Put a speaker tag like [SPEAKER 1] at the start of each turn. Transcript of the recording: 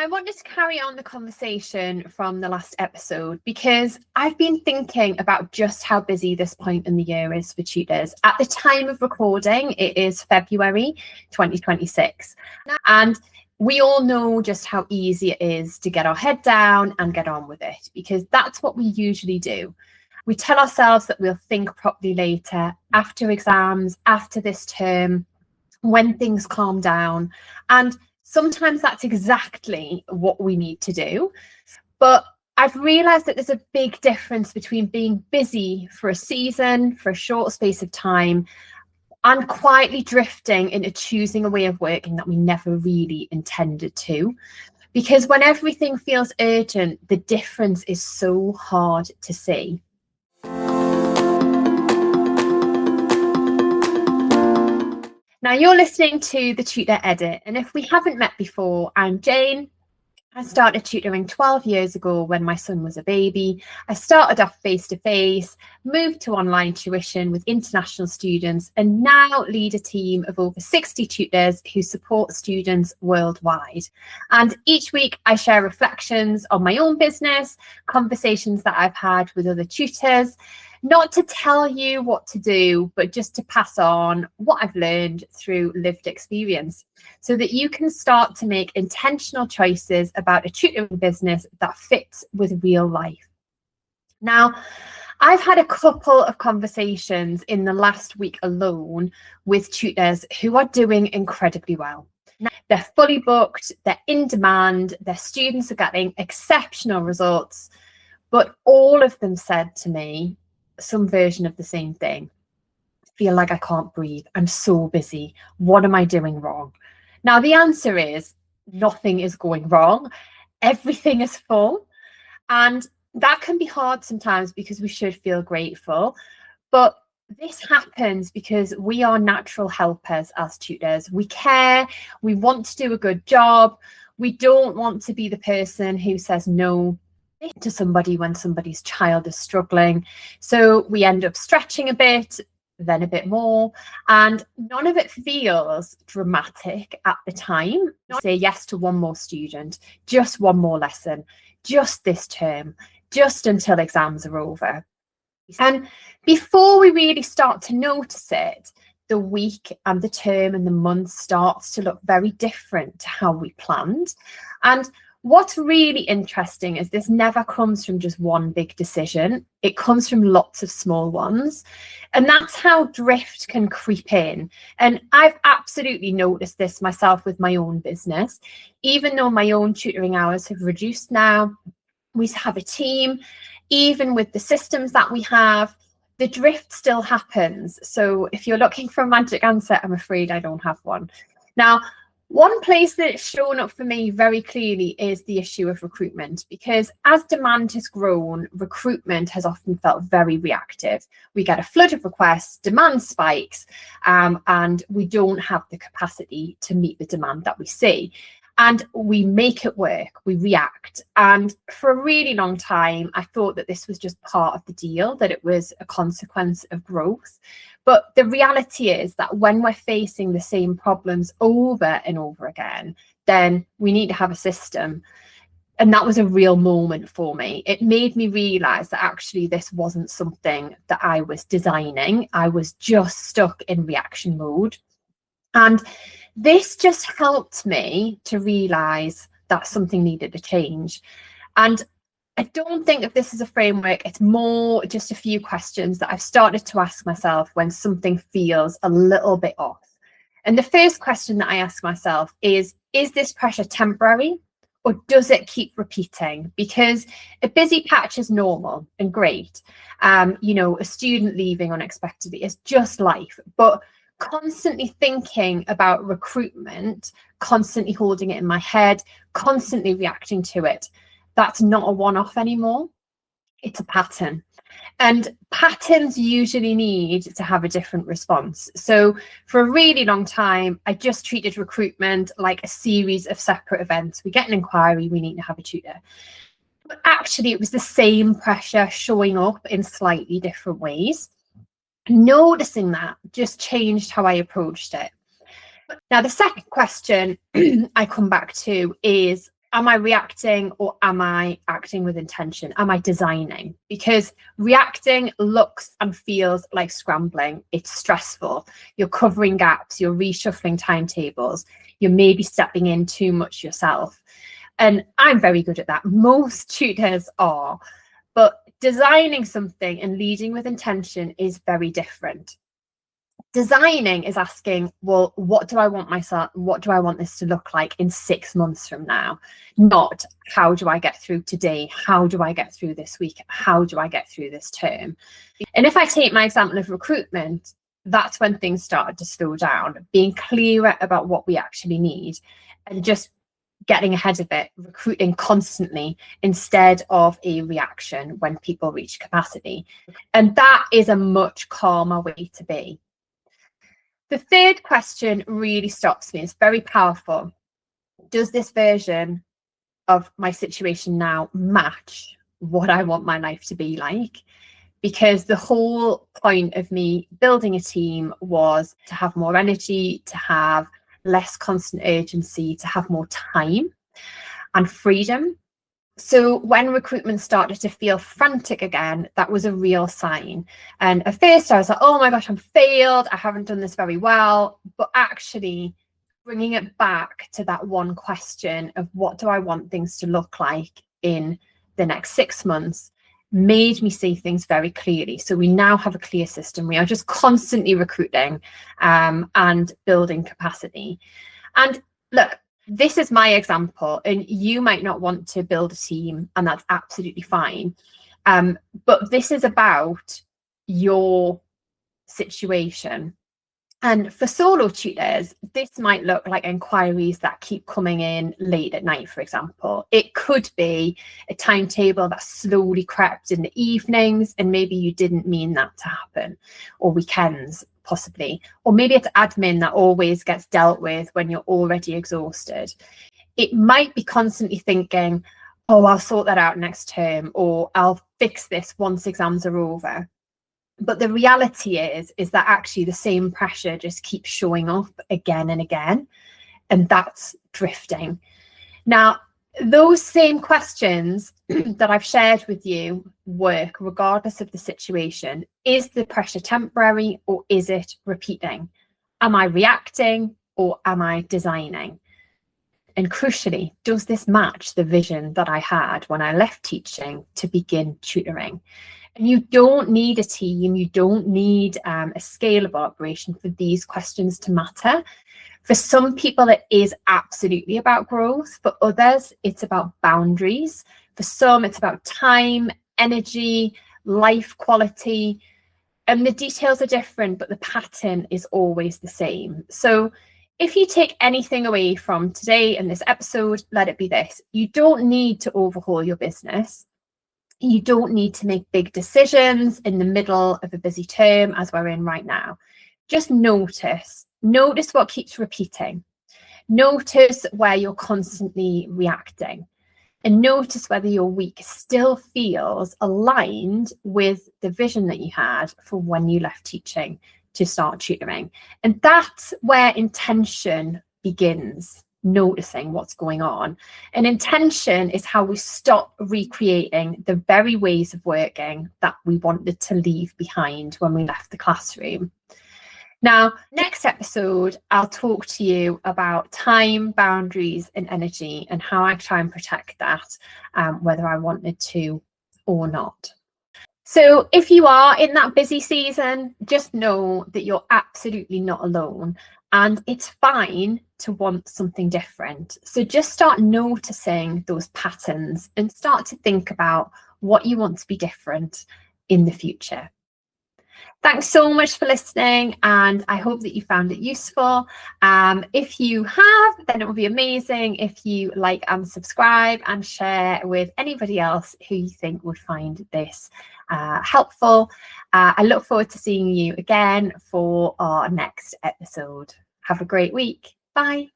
[SPEAKER 1] I wanted to carry on the conversation from the last episode because I've been thinking about just how busy this point in the year is for tutors. At the time of recording, it is February 2026. And we all know just how easy it is to get our head down and get on with it, because that's what we usually do. We tell ourselves that we'll think properly later, after exams, after this term, when things calm down. And sometimes that's exactly what we need to do. But I've realised that there's a big difference between being busy for a season, for a short space of time, and quietly drifting into choosing a way of working that we never really intended to. Because when everything feels urgent, the difference is so hard to see. Now, you're listening to the Tutor Edit, and if we haven't met before, I'm Jane. I started tutoring 12 years ago when my son was a baby. I started off face-to-face, moved to online tuition with international students, and now lead a team of over 60 tutors who support students worldwide. And each week I share reflections on my own business, conversations that I've had with other tutors, not to tell you what to do, but just to pass on what I've learned through lived experience so that you can start to make intentional choices about a tutoring business that fits with real life. Now, I've had a couple of conversations in the last week alone with tutors who are doing incredibly well. Now, they're fully booked, they're in demand, their students are getting exceptional results, but all of them said to me some version of the same thing. I feel like I can't breathe. I'm so busy. What am I doing wrong? Now, the answer is nothing is going wrong. Everything is full. And that can be hard sometimes because we should feel grateful. But this happens because we are natural helpers as tutors. We care. We want to do a good job. We don't want to be the person who says no to somebody when somebody's child is struggling. So we end up stretching a bit, then a bit more, and none of it feels dramatic at the time. Say yes to one more student, just one more lesson, just this term, just until exams are over. And before we really start to notice it, the week and the term and the month starts to look very different to how we planned. And what's really interesting is this never comes from just one big decision. It comes from lots of small ones. And that's how drift can creep in. And I've absolutely noticed this myself with my own business. Even though my own tutoring hours have reduced now, we have a team, even with the systems that we have, the drift still happens. So if you're looking for a magic answer, I'm afraid I don't have one. Now, one place that's shown up for me very clearly is the issue of recruitment, because as demand has grown, recruitment has often felt very reactive. We get a flood of requests, demand spikes, and we don't have the capacity to meet the demand that we see. And we make it work, we react. And for a really long time, I thought that this was just part of the deal, that it was a consequence of growth. But the reality is that when we're facing the same problems over and over again, then we need to have a system. And that was a real moment for me. It made me realise that actually this wasn't something that I was designing. I was just stuck in reaction mode. And this just helped me to realise that something needed to change. And I don't think of this as a framework. It's more just a few questions that I've started to ask myself when something feels a little bit off. And the first question that I ask myself is this pressure temporary, or does it keep repeating? Because a busy patch is normal and great. You know, a student leaving unexpectedly is just life. But constantly thinking about recruitment, constantly holding it in my head, constantly reacting to it, that's not a one-off anymore. It's a pattern. And patterns usually need to have a different response. So for a really long time, I just treated recruitment like a series of separate events. We get an inquiry, we need to have a tutor. But actually, it was the same pressure showing up in slightly different ways. Noticing that just changed how I approached it. Now, the second question I come back to is, Am I reacting or am I acting with intention? Am I designing? Because reacting looks and feels like scrambling. It's stressful. You're covering gaps, you're reshuffling timetables, you're maybe stepping in too much yourself. And I'm very good at that. Most tutors are. But designing something and leading with intention is very different. Designing is asking, well, what do I want this to look like in 6 months from now? Not how do I get through today? How do I get through this week? How do I get through this term? And if I take my example of recruitment, that's when things started to slow down, being clearer about what we actually need and just getting ahead of it, recruiting constantly instead of a reaction when people reach capacity. And that is a much calmer way to be. The third question really stops me. It's very powerful. Does this version of my situation now match what I want my life to be like? Because the whole point of me building a team was to have more energy, to have less constant urgency, to have more time and freedom. So when recruitment started to feel frantic again, that was a real sign. And at first I was like, oh my gosh, I'm failed. I haven't done this very well. But actually bringing it back to that one question of what do I want things to look like in the next 6 months made me see things very clearly. So we now have a clear system. We are just constantly recruiting and building capacity. And look, this is my example, and you might not want to build a team, and that's absolutely fine. But this is about your situation. And for solo tutors, this might look like inquiries that keep coming in late at night, for example. It could be a timetable that slowly crept in the evenings, and maybe you didn't mean that to happen, or weekends possibly. Or maybe it's admin that always gets dealt with when you're already exhausted. It might be constantly thinking, oh, I'll sort that out next term, or I'll fix this once exams are over. But the reality is that actually the same pressure just keeps showing up again and again, and that's drifting. Now, those same questions that I've shared with you work regardless of the situation. Is the pressure temporary or is it repeating? Am I reacting or am I designing? And crucially, does this match the vision that I had when I left teaching to begin tutoring? And you don't need a team, you don't need a scalable operation for these questions to matter. For some people, it is absolutely about growth. For others, it's about boundaries. For some, it's about time, energy, life quality. And the details are different, but the pattern is always the same. So if you take anything away from today and this episode, let it be this. You don't need to overhaul your business. You don't need to make big decisions in the middle of a busy term as we're in right now. Just notice what keeps repeating. Notice where you're constantly reacting, and notice whether your week still feels aligned with the vision that you had for when you left teaching to start tutoring. And that's where intention begins. Noticing what's going on. And intention is how we stop recreating the very ways of working that we wanted to leave behind when we left the classroom. Now, next episode, I'll talk to you about time, boundaries, and energy, and how I try and protect that, whether I wanted to or not. So if you are in that busy season, just know that you're absolutely not alone. And it's fine to want something different. So just start noticing those patterns and start to think about what you want to be different in the future. Thanks so much for listening, and I hope that you found it useful. If you have, then it would be amazing if you like and subscribe and share with anybody else who you think would find this helpful. I look forward to seeing you again for our next episode. Have a great week. Bye.